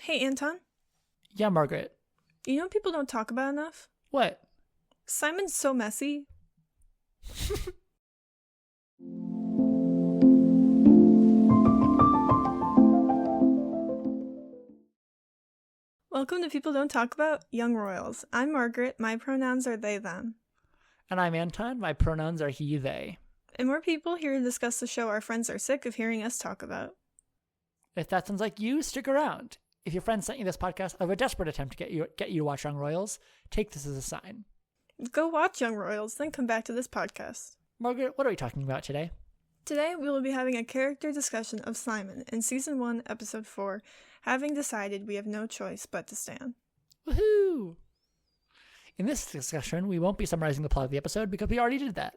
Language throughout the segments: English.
Hey, Anton. Yeah, Margaret. You know what people don't talk about enough? What? Simon's so messy. Welcome to People Don't Talk About Young Royals. I'm Margaret. My pronouns are they, them. And I'm Anton. My pronouns are he, they. And we're people here to discuss the show our friends are sick of hearing us talk about. If that sounds like you, stick around. If your friend sent you this podcast of a desperate attempt to get you to watch Young Royals, take this as a sign. Go watch Young Royals, then come back to this podcast. Margaret, what are we talking about today? Today, we will be having a character discussion of Simon in Season 1, Episode 4, having decided we have no choice but to stand. Woohoo! In this discussion, we won't be summarizing the plot of the episode because we already did that.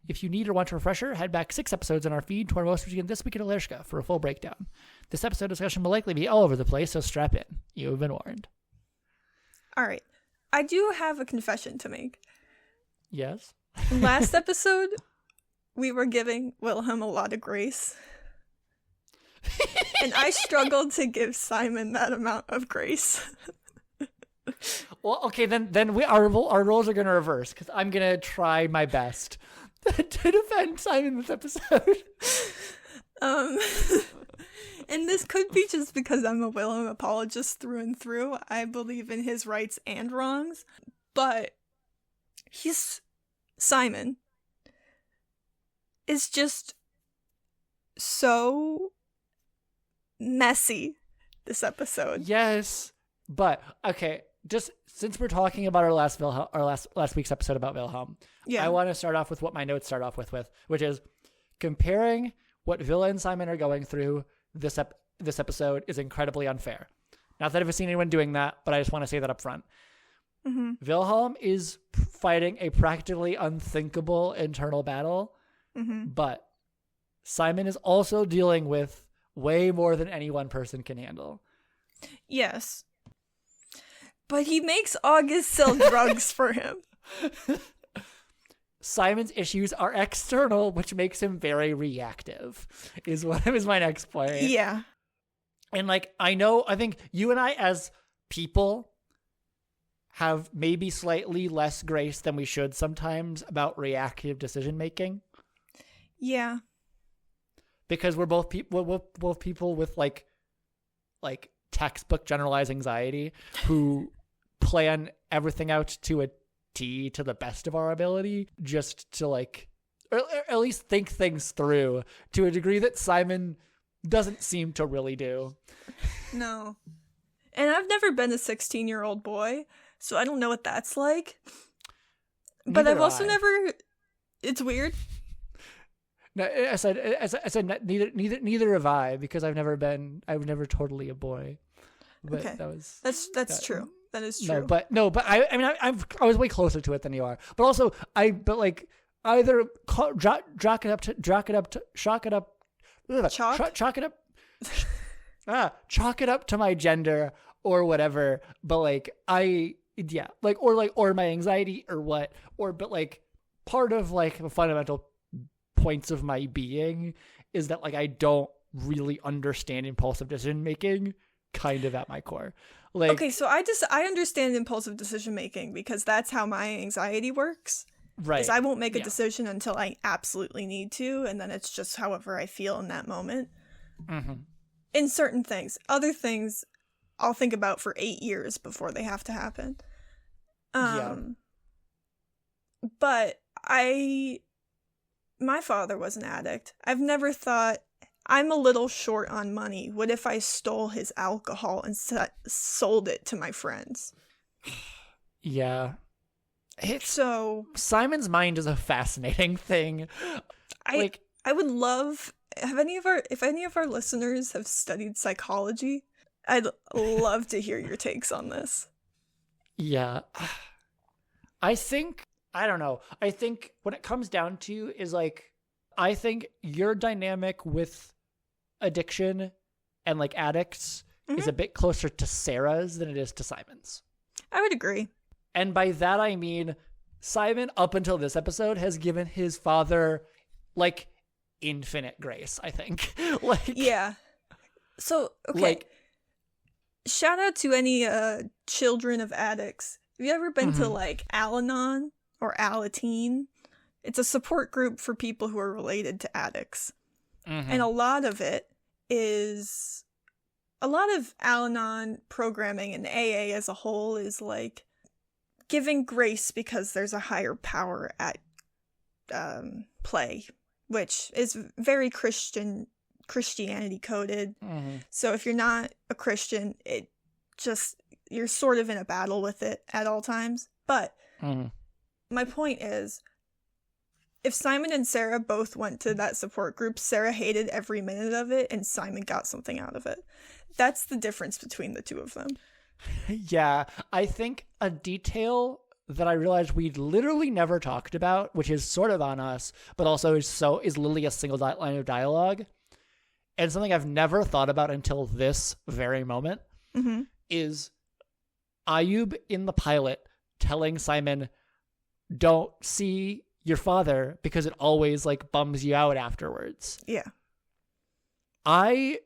If you need or want a refresher, head back 6 episodes in our feed to our most recent This Week in Alershka for a full breakdown. This episode discussion will likely be all over the place, so strap in. You have been warned. Alright, I do have a confession to make. Yes? Last episode, we were giving Wilhelm a lot of grace. And I struggled to give Simon that amount of grace. Well, okay, then our roles are going to reverse, because I'm going to try my best to defend Simon this episode. And this could be just because I'm a Wilhelm apologist through and through. I believe in his rights and wrongs. But Simon is just so messy this episode. Yes, but okay, just since we're talking about our last week's episode about Wilhelm, Yeah. I want to start off with what my notes start off with, which is comparing what Villa and Simon are going through. This episode is incredibly unfair. Not that I've seen anyone doing that, but I just want to say that up front. Mm-hmm. Wilhelm is fighting a practically unthinkable internal battle, but Simon is also dealing with way more than any one person can handle. Yes. But he makes August sell drugs for him. Simon's issues are external, which makes him very reactive, is my next point. Yeah. And I think you and I as people have maybe slightly less grace than we should sometimes about reactive decision making. Yeah. Because we're both people with like textbook generalized anxiety who plan everything out to a T to the best of our ability, just to or at least think things through to a degree that Simon doesn't seem to really do. No. And I've never been a 16-year-old boy, so I don't know what that's like. But I've also never... It's weird. No, I said neither have I, because I've never totally a boy. But okay. That's true. That is true. But I was way closer to it than you are. But also either chalk it up to my gender or whatever. But or my anxiety or what, part of the fundamental points of my being is that I don't really understand impulsive decision making, kind of at my core. Okay, so I understand impulsive decision making because that's how my anxiety works. Right. Is I won't make a decision until I absolutely need to, and then it's just however I feel in that moment. Mm-hmm. In certain things. Other things I'll think about for 8 years before they have to happen. But my father was an addict. I've never thought, I'm a little short on money. What if I stole his alcohol and sold it to my friends? Yeah. So Simon's mind is a fascinating thing. I would love, if any of our listeners have studied psychology, I'd love to hear your takes on this. Yeah. I think what it comes down to is I think your dynamic with addiction and addicts is a bit closer to Sarah's than it is to Simon's. I would agree. And by that I mean Simon, up until this episode, has given his father infinite grace, I think. Yeah. So, okay. shout out to any children of addicts. Have you ever been to like Al-Anon or Alateen? It's a support group for people who are related to addicts. And a lot of it is, a lot of Al-Anon programming and AA as a whole is like giving grace because there's a higher power at play, which is very Christianity coded. So if you're not a Christian, you're sort of in a battle with it at all times. But my point is, if Simon and Sarah both went to that support group, Sarah hated every minute of it and Simon got something out of it. That's the difference between the two of them. Yeah, I think a detail that I realized we'd literally never talked about, which is sort of on us, but also is literally a single line of dialogue, and something I've never thought about until this very moment, is Ayub in the pilot telling Simon, don't see your father because it always like bums you out afterwards. Yeah. I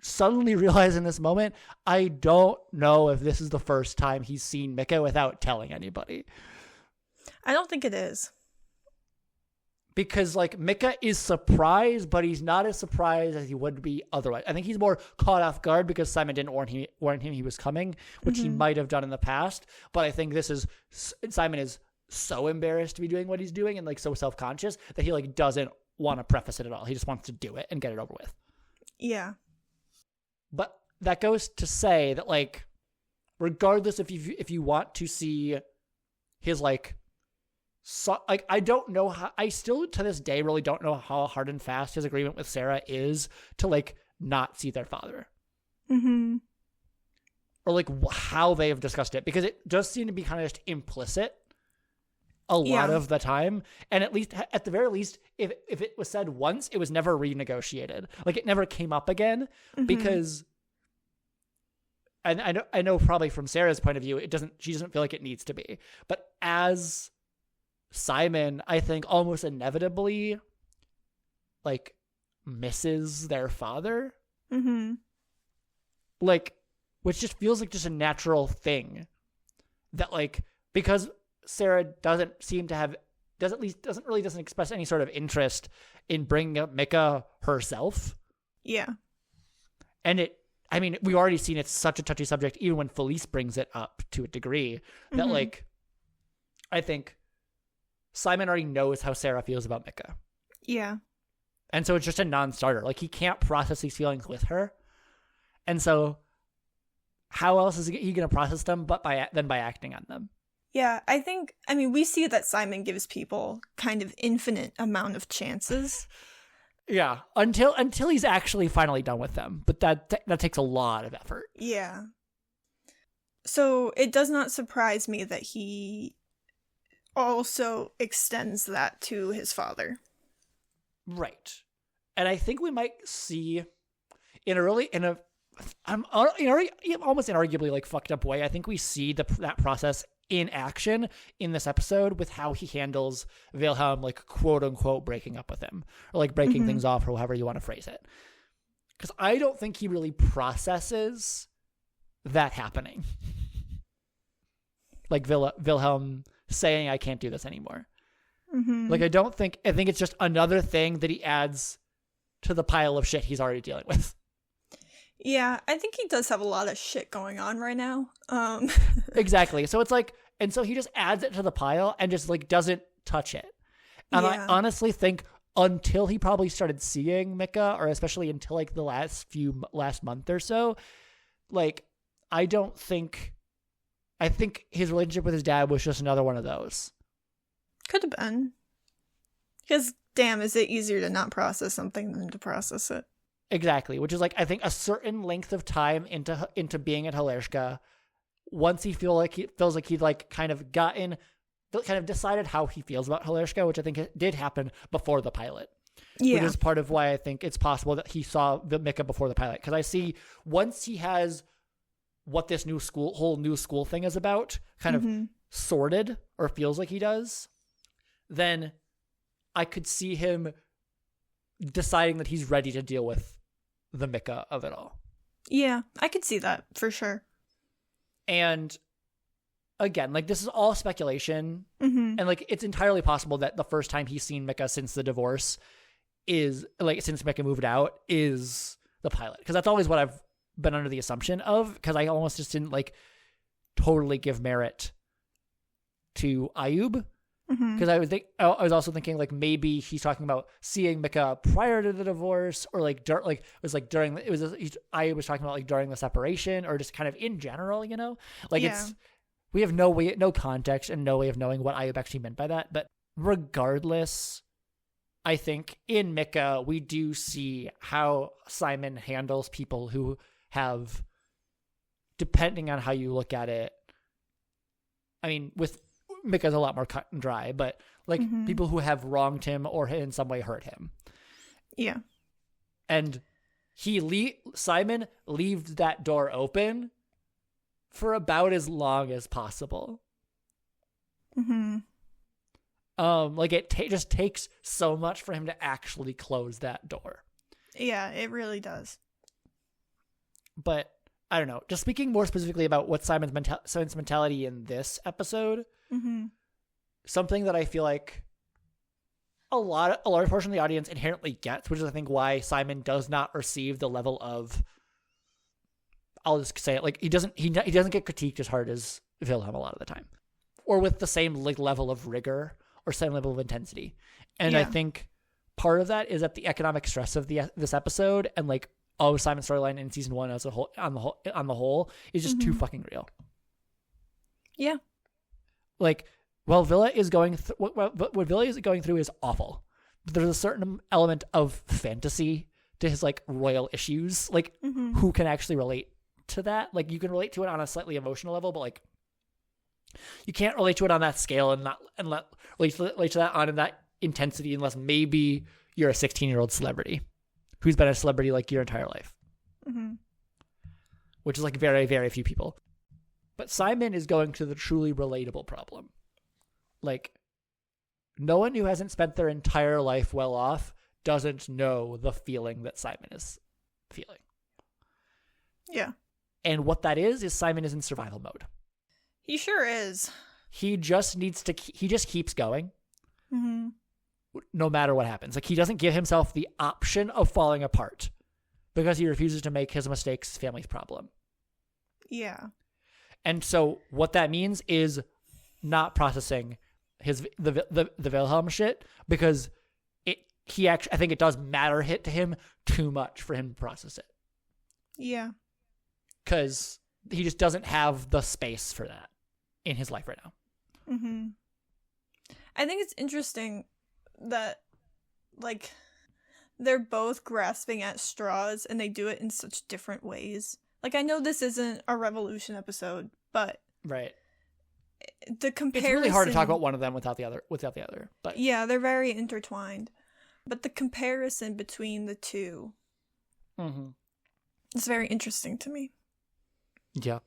suddenly realize in this moment, I don't know if this is the first time he's seen Micah without telling anybody. I don't think it is. Because like Micah is surprised, but he's not as surprised as he would be otherwise. I think he's more caught off guard because Simon didn't warn him he was coming, which he might have done in the past. But I think Simon is so embarrassed to be doing what he's doing and like so self-conscious that he like doesn't want to preface it at all. He just wants to do it and get it over with. Yeah. But that goes to say that like, regardless if you want to see his like, so, like, I don't know how, I still to this day really don't know how hard and fast his agreement with Sarah is to like not see their father. Or like how they have discussed it, because it does seem to be kind of just implicit a lot of the time. And at the very least, if it was said once, it was never renegotiated. Like it never came up again because, and I know probably from Sarah's point of view, she doesn't feel like it needs to be, but as Simon, I think almost inevitably like misses their father. Like, which just feels like just a natural thing that like, because Sarah doesn't express any sort of interest in bringing up Micah herself. Yeah. And we've already seen it's such a touchy subject, even when Felice brings it up to a degree that like, I think Simon already knows how Sarah feels about Micah. Yeah. And so it's just a non-starter. Like he can't process these feelings with her. And so how else is he going to process them but by acting on them? Yeah, we see that Simon gives people kind of infinite amount of chances. Yeah, until he's actually finally done with them. But that takes a lot of effort. Yeah. So it does not surprise me that he also extends that to his father. Right. And I think we might see almost inarguably like fucked up way, I think we see that process in action in this episode with how he handles Wilhelm, like quote unquote breaking up with him or like breaking things off or however you want to phrase it. Because I don't think he really processes that happening. Like Wilhelm saying, I can't do this anymore. Like I think it's just another thing that he adds to the pile of shit he's already dealing with. Yeah, I think he does have a lot of shit going on right now. Exactly. So it's like, and so he just adds it to the pile and just like doesn't touch it. And I honestly think until he probably started seeing Micah, or especially until like the last month or so, like I think his relationship with his dad was just another one of those. Could have been. Because damn, is it easier to not process something than to process it? Exactly, which is like I think a certain length of time into being at Halershka, once he feels like he'd like kind of decided how he feels about Halershka, which I think did happen before the pilot. Yeah, which is part of why I think it's possible that he saw the Micah before the pilot, because I see once he has what this whole new school thing is about kind of sorted, or feels like he does, then I could see him deciding that he's ready to deal with the Micah of it all. Yeah, I could see that for sure. And again, like, this is all speculation. Mm-hmm. And like, it's entirely possible that the first time he's seen Micah since the divorce is like, since Micah moved out, is the pilot. Because that's always what I've been under the assumption of, because I almost just didn't like totally give merit to Ayub. Because I was also thinking like maybe he's talking about seeing Micah prior to the divorce, or like Ayub was talking about like during the separation, or just kind of in general, you know, like we have no context and no way of knowing what Ayub actually meant by that. But regardless, I think in Micah we do see how Simon handles people who have, depending on how you look at it, I mean, with Micah's a lot more cut and dry, but like people who have wronged him or in some way hurt him. Yeah. And Simon leaves that door open for about as long as possible. Like it just takes so much for him to actually close that door. Yeah, it really does. But I don't know. Just speaking more specifically about what Simon's mentality in this episode, something that I feel like a large portion of the audience inherently gets, which is I think why Simon does not receive the level of, I'll just say it, like he doesn't get critiqued as hard as Wilhelm a lot of the time, or with the same like level of rigor or same level of intensity. And I think part of that is that the economic stress of this episode and like Simon's storyline in season 1 as a whole on the whole is just too fucking real. Yeah. Like, well, Villa is going what Villa is going through is awful. But there's a certain element of fantasy to his like royal issues. Like, who can actually relate to that? Like, you can relate to it on a slightly emotional level, but like, you can't relate to it on that scale and relate to that on that intensity unless maybe you're a 16-year-old celebrity who's been a celebrity like your entire life, which is like very, very few people. But Simon is going to the truly relatable problem. Like, no one who hasn't spent their entire life well off doesn't know the feeling that Simon is feeling. Yeah. And what that is Simon is in survival mode. He sure is. He just keeps going. No matter what happens. Like, he doesn't give himself the option of falling apart because he refuses to make his mistakes his family's problem. Yeah. And so what that means is not processing the Wilhelm shit, because I think it does matter to him too much for him to process it. Yeah. Because he just doesn't have the space for that in his life right now. I think it's interesting that, like, they're both grasping at straws and they do it in such different ways. Like, I know this isn't a Revolution episode, but right, the comparison, it's really hard to talk about one of them without the other. But yeah, they're very intertwined. But the comparison between the two is very interesting to me. Yeah.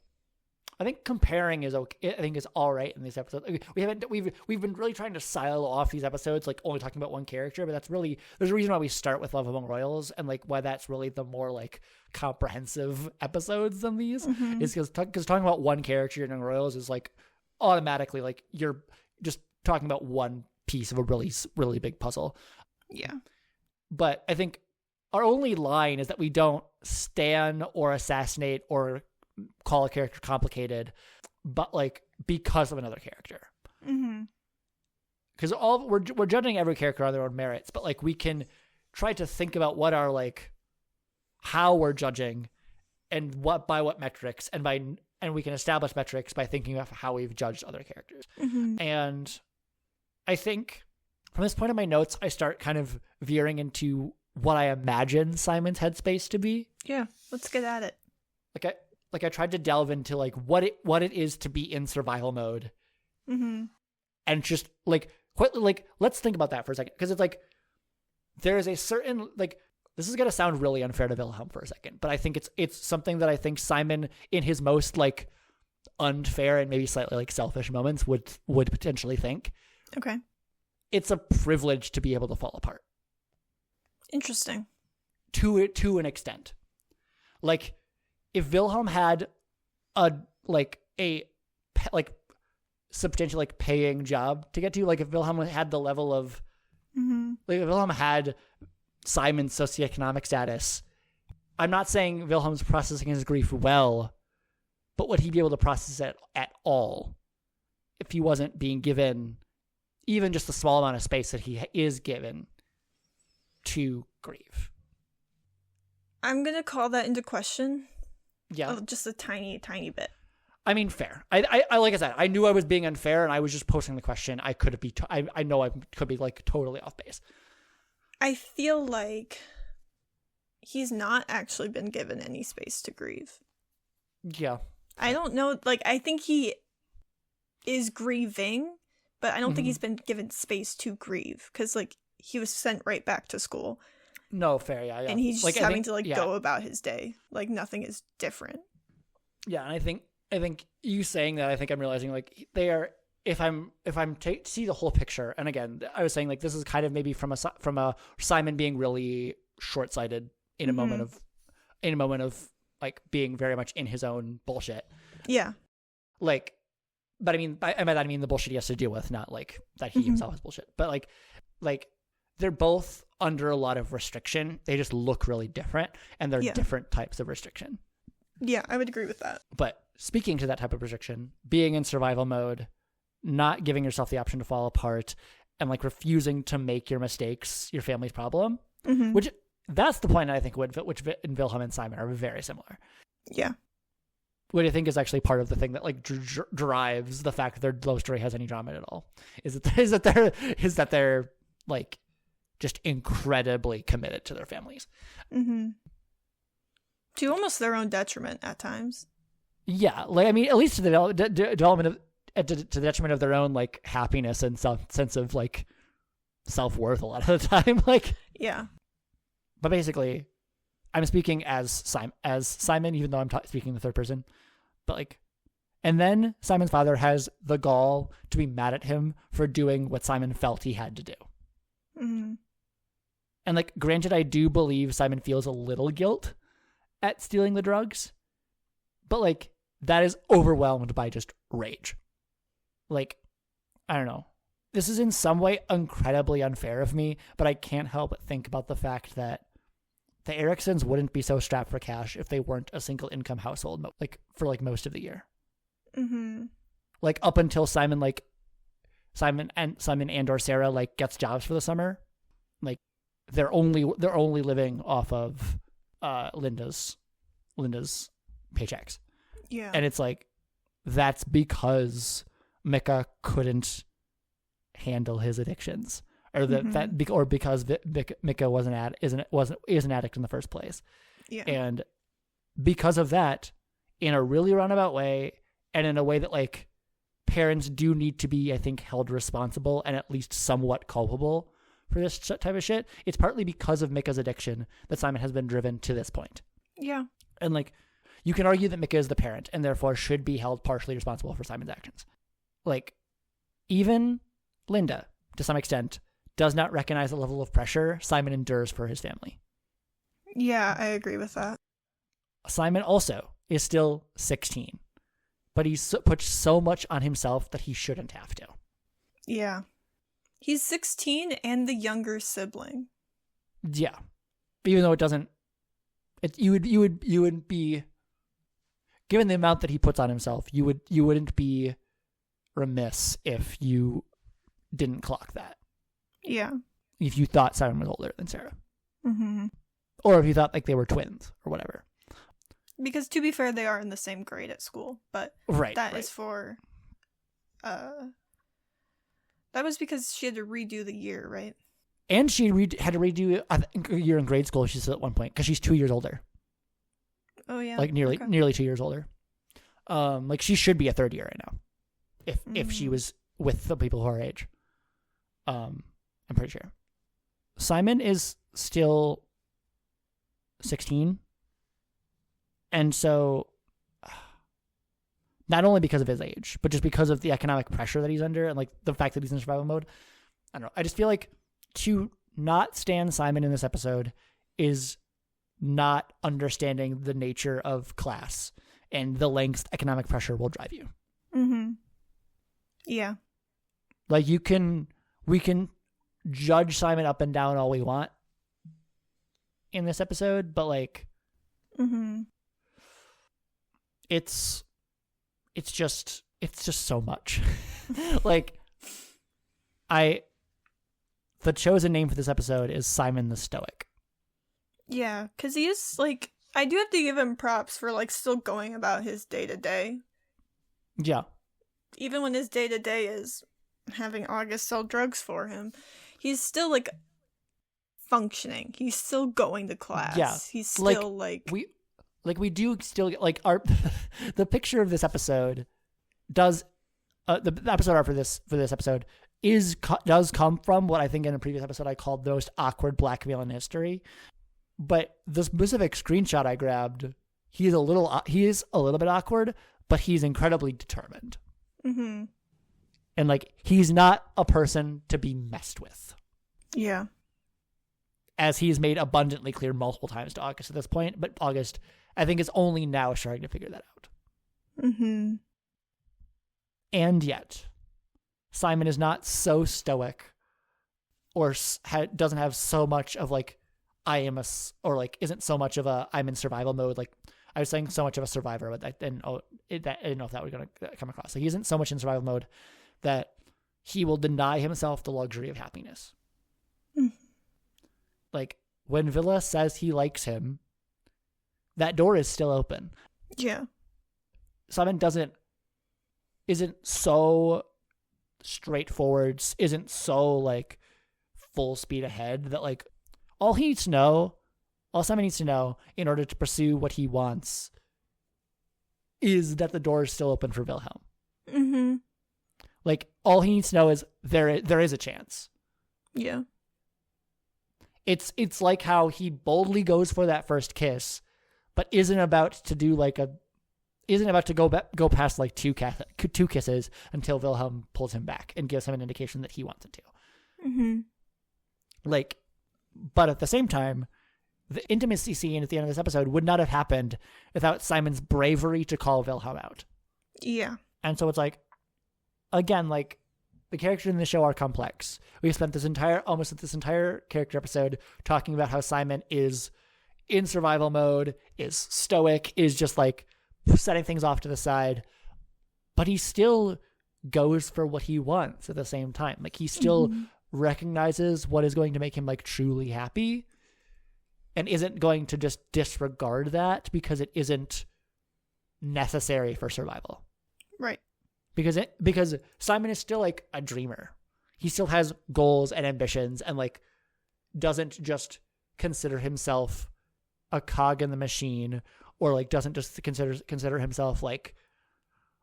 I think comparing is okay. I think is all right in these episodes. We've been really trying to silo off these episodes, like only talking about one character, but that's really, there's a reason why we start with Love Among Royals, and like why that's really the more like comprehensive episodes than these is because talking about one character in Royals is like automatically like you're just talking about one piece of a really, really big puzzle. Yeah. But I think our only line is that we don't stan or assassinate or call a character complicated, but like because of another character. Because we're judging every character on their own merits, but like we can try to think about what are like how we're judging and by what metrics, and we can establish metrics by thinking about how we've judged other characters. And I think from this point in my notes, I start kind of veering into what I imagine Simon's headspace to be. Yeah, let's get at it. I tried to delve into like what it is to be in survival mode, and just like let's think about that for a second, because it's like there is a certain, like, this is gonna sound really unfair to Wilhelm for a second, but I think it's something that I think Simon in his most like unfair and maybe slightly like selfish moments would potentially think. Okay, it's a privilege to be able to fall apart. Interesting. To an extent, like. If Wilhelm had a like a substantial like paying job to get to. Like if Wilhelm had the level of like if Wilhelm had Simon's socioeconomic status, I'm not saying Wilhelm's processing his grief well, but would he be able to process it at all if he wasn't being given even just the small amount of space that he is given to grieve? I'm going to call that into question. Yeah. Oh, just a tiny, tiny bit. I mean, fair. I like I said, I knew I was being unfair, and I was just posing the question. I could be. I know I could be like totally off base. I feel like he's not actually been given any space to grieve. Yeah. I don't know. Like, I think he is grieving, but I don't think he's been given space to grieve because, like, he was sent right back to school. No, fair. Yeah. And he's just having to go about his day. Like, nothing is different. Yeah, and I think you saying that, I think I'm realizing like they are. If I'm see the whole picture, and again, I was saying like this is kind of maybe from a Simon being really short-sighted in a moment of like being very much in his own bullshit. Yeah. Like, but I mean, by that I mean the bullshit he has to deal with, not like that he himself has bullshit. But like they're both under a lot of restriction. They just look really different, and they're different types of restriction. Yeah, I would agree with that. But speaking to that type of restriction, being in survival mode, not giving yourself the option to fall apart, and like refusing to make your mistakes your family's problem, which that's the point I think which Wilhelm and Simon are very similar. Yeah. What I think is actually part of the thing that like drives the fact that their love story has any drama at all is that they're like just incredibly committed to their families. To almost their own detriment at times. Yeah, like I mean, at least to the development of to the detriment of their own like happiness and some sense of like self-worth a lot of the time. Like, yeah. But basically, I'm speaking as Simon, even though I'm speaking in the third person. But like, and then Simon's father has the gall to be mad at him for doing what Simon felt he had to do. And like, granted, I do believe Simon feels a little guilt at stealing the drugs, but like that is overwhelmed by just rage. Like, I don't know. This is in some way incredibly unfair of me, but I can't help but think about the fact that the Ericksons wouldn't be so strapped for cash if they weren't a single income household, like for like most of the year. Like up until Simon and or Sarah like gets jobs for the summer, like they're only living off of Linda's paychecks. Yeah. And it's like that's because Micah couldn't handle his addictions, or because Micah is an addict in the first place. Yeah. And because of that, in a really roundabout way, and in a way that like parents do need to be, I think, held responsible and at least somewhat culpable for this type of shit. It's partly because of Micah's addiction that Simon has been driven to this point. Yeah. And like, you can argue that Micah is the parent and therefore should be held partially responsible for Simon's actions. Like, even Linda, to some extent, does not recognize the level of pressure Simon endures for his family. Yeah, I agree with that. Simon also is still 16, but he's puts so much on himself that he shouldn't have to. Yeah. He's 16 and the younger sibling. Yeah. Even though it doesn't, you would be, given the amount that he puts on himself, you wouldn't be remiss if you didn't clock that. Yeah. If you thought Simon was older than Sarah. Or if you thought like they were twins or whatever. Because to be fair, they are in the same grade at school, but that is for, that was because she had to redo the year, right? And she had to redo, I think, a year in grade school, she said at one point, because she's 2 years older. Oh, yeah. Like nearly 2 years older. Like she should be a third year right now, if she was with the people who are her age. I'm pretty sure. Simon is still 16. And so, not only because of his age, but just because of the economic pressure that he's under and like the fact that he's in survival mode, I don't know. I just feel like to not stand Simon in this episode is not understanding the nature of class and the lengths economic pressure will drive you. Mm-hmm. Yeah. Like we can judge Simon up and down all we want in this episode, but like, mm-hmm. it's just so much. Like, the chosen name for this episode is Simon the Stoic. Yeah, because he is, like, I do have to give him props for, like, still going about his day-to-day. Yeah. Even when his day-to-day is having August sell drugs for him, he's still, like, functioning. He's still going to class. Yeah. He's still, we do still, like, our the picture of this episode does, the episode art for this episode does come from what I think in a previous episode I called the most awkward blackmail in history. But the specific screenshot I grabbed, he is a little bit awkward, but he's incredibly determined. Mm-hmm. And like, he's not a person to be messed with. Yeah. As he's made abundantly clear multiple times to August at this point, but August, I think, is only now starting to figure that out. Mm-hmm. And yet, Simon is not so stoic, or doesn't have so much of like, isn't so much of a I'm in survival mode. Like, I was saying so much of a survivor, but I didn't know if that was going to come across. Like, he isn't so much in survival mode that he will deny himself the luxury of happiness. Mm. Like, when Villa says he likes him, that door is still open. Yeah. Simon isn't so straightforward, isn't so like full speed ahead that like all Simon needs to know in order to pursue what he wants is that the door is still open for Wilhelm. Mm-hmm. Like, all he needs to know is there is a chance. Yeah. It's like how he boldly goes for that first kiss, but isn't about to go past like two kisses until Wilhelm pulls him back and gives him an indication that he wants it to. Mm-hmm. Like, but at the same time, the intimacy scene at the end of this episode would not have happened without Simon's bravery to call Wilhelm out. Yeah. And so it's like, again, like, the characters in the show are complex. We've spent almost this entire character episode talking about how Simon is in survival mode, is stoic, is just like setting things off to the side, but he still goes for what he wants at the same time. Like, he still recognizes what is going to make him like truly happy and isn't going to just disregard that because it isn't necessary for survival. Right. Because Simon is still like a dreamer. He still has goals and ambitions and like doesn't just consider himself a cog in the machine, or like doesn't just consider himself like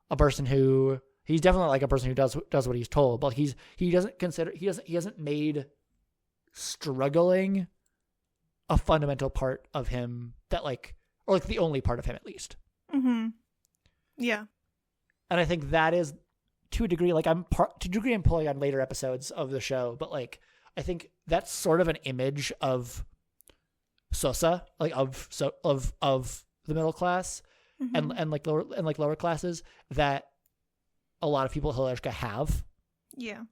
a person who, he's definitely like a person who does what he's told, but he hasn't made struggling a fundamental part of him that like, or like the only part of him at least. Mm-hmm. Yeah. And I think that is, to a degree, like I'm pulling on later episodes of the show, but like I think that's sort of an image of Sosa, like of the middle class, and lower classes that a lot of people at Hilarska have. Yeah.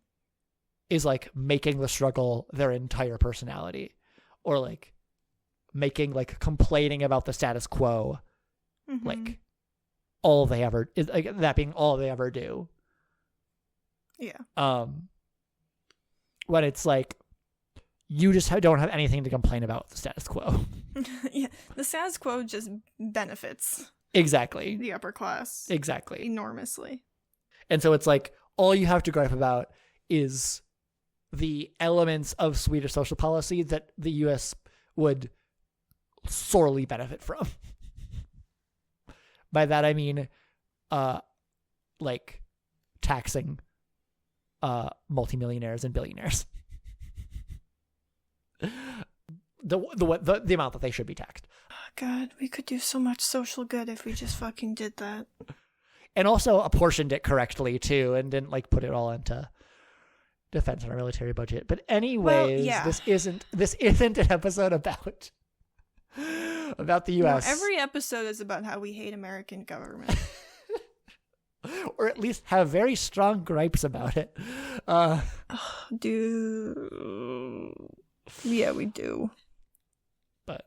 Is like making the struggle their entire personality, or like making like complaining about the status quo, like all they ever is, like that being all they ever do. Yeah. When it's like you just don't have anything to complain about the status quo. Yeah, the status quo just benefits exactly the upper class exactly enormously. And so it's like all you have to gripe about is the elements of Swedish social policy that the U.S. would sorely benefit from. By that I mean, like taxing multimillionaires and billionaires. The amount that they should be taxed. Oh God, we could do so much social good if we just fucking did that. And also apportioned it correctly too, and didn't like put it all into defense on our military budget. But anyways, this isn't an episode about about the U.S. Every episode is about how we hate American government. Or at least have very strong gripes about it. Dude. Yeah, we do. But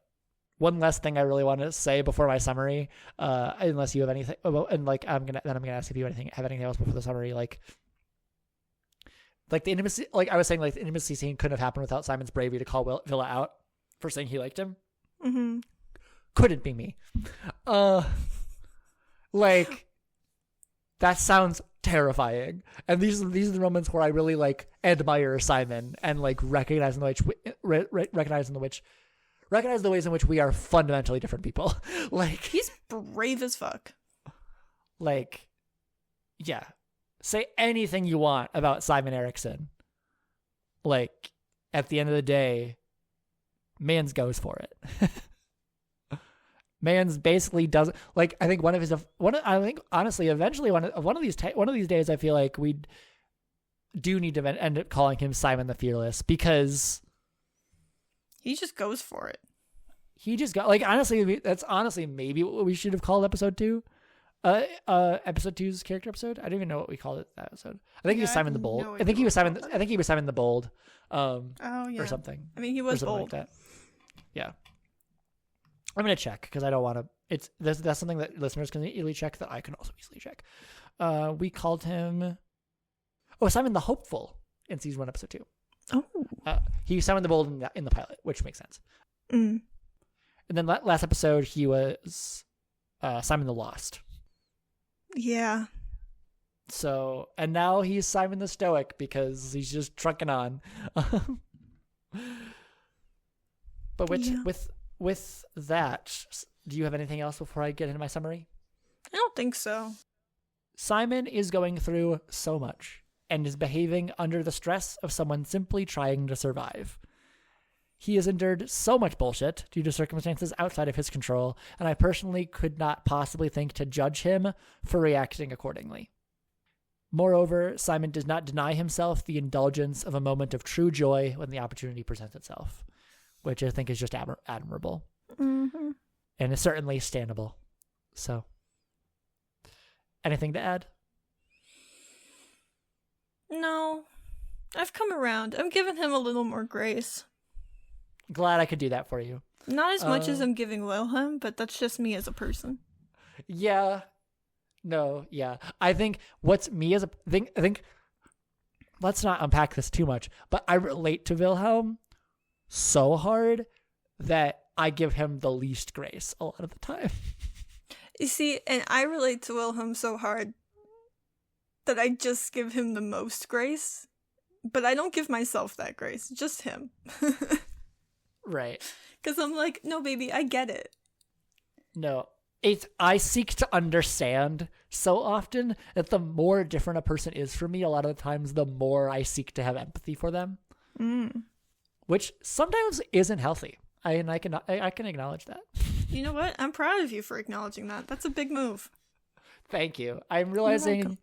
one last thing I really want to say before my summary, unless you have anything, and like I'm gonna ask if you have anything else before the summary, like the intimacy, like I was saying, like the intimacy scene couldn't have happened without Simon's bravery to call Villa out for saying he liked him. Mm-hmm. Couldn't be me. Like. That sounds terrifying, and these are the moments where I really like admire Simon and like recognize the ways in which we are fundamentally different people. Like he's brave as fuck. Like, yeah, say anything you want about Simon Erickson. Like at the end of the day, Mans goes for it. Mans basically doesn't like. I think eventually one of these days, I feel like we do need to end up calling him Simon the Fearless, because he just goes for it. He just got like honestly. That's honestly maybe what we should have called episode 2. Episode 2's character episode. I don't even know what we called it that episode. I think he was Simon the Bold. I think he was Simon the Bold. Oh yeah, or something. I mean, he was bold. Like that. Yeah. I'm going to check because I don't want to. That's something that listeners can easily check that I can also easily check. We called him Simon the Hopeful in season 1, episode 2. Oh. He was Simon the Bold in the pilot, which makes sense. Mm. And then last episode, he was Simon the Lost. Yeah. So, and now he's Simon the Stoic because he's just trucking on. But with that, do you have anything else before I get into my summary? I don't think so. Simon is going through so much and is behaving under the stress of someone simply trying to survive. He has endured so much bullshit due to circumstances outside of his control, and I personally could not possibly think to judge him for reacting accordingly. Moreover, Simon does not deny himself the indulgence of a moment of true joy when the opportunity presents itself, which I think is just admirable. Mm-hmm. And is certainly standable. So, anything to add? No. I've come around. I'm giving him a little more grace. Glad I could do that for you. Not as much as I'm giving Wilhelm, but that's just me as a person. Yeah. No, yeah. I think what's me as a thing, I think, let's not unpack this too much, but I relate to Wilhelm so hard that I give him the least grace a lot of the time. You see, and I relate to Wilhelm so hard that I just give him the most grace, but I don't give myself that grace, just him. Right. Because I'm like, no, baby, I get it. No. I seek to understand so often that the more different a person is from me, a lot of the times, the more I seek to have empathy for them. Mm. Which sometimes isn't healthy. I can acknowledge that. You know what? I'm proud of you for acknowledging that. That's a big move. Thank you. I'm realizing,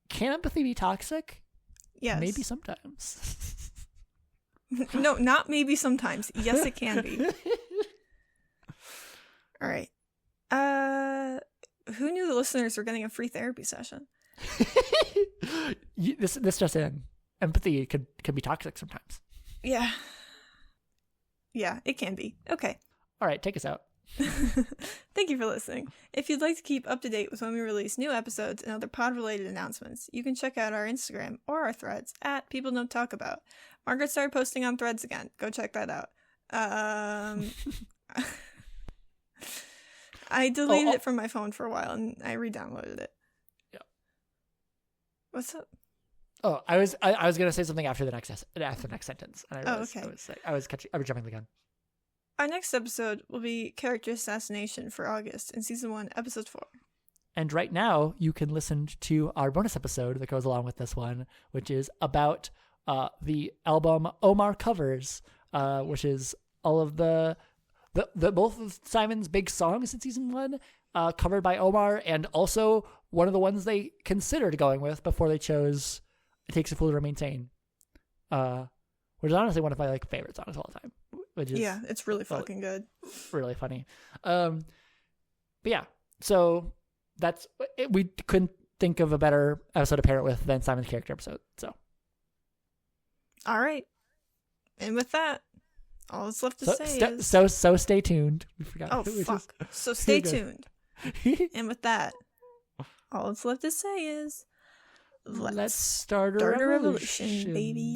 can empathy be toxic? Yes. Maybe sometimes. No, not maybe sometimes. Yes, it can be. All right. Who knew the listeners were getting a free therapy session? This just in. Empathy can be toxic sometimes. Yeah. Yeah, it can be. Okay. All right, take us out. Thank you for listening. If you'd like to keep up to date with when we release new episodes and other pod-related announcements, you can check out our Instagram or our threads at People Don't Talk About. Margaret started posting on threads again. Go check that out. I deleted it from my phone for a while and I re-downloaded it. Yeah. What's up? Oh, I was gonna say something after the next sentence. And okay. I was jumping the gun. Our next episode will be Character Assassination for August in Season 1, Episode 4. And right now, you can listen to our bonus episode that goes along with this one, which is about the album Omar Covers, which is all of the both of Simon's big songs in Season 1, covered by Omar, and also one of the ones they considered going with before they chose It Takes a Fool to Remain Sane, which is honestly one of my favorites songs of all time. which is it's really fucking good. Really funny. But yeah, so we couldn't think of a better episode to pair it with than Simon's character episode. So, all right, and with that, all that's left to say is so stay tuned. We forgot. Oh fuck! So stay tuned. And with that, all that's left to say is let's start a revolution, baby.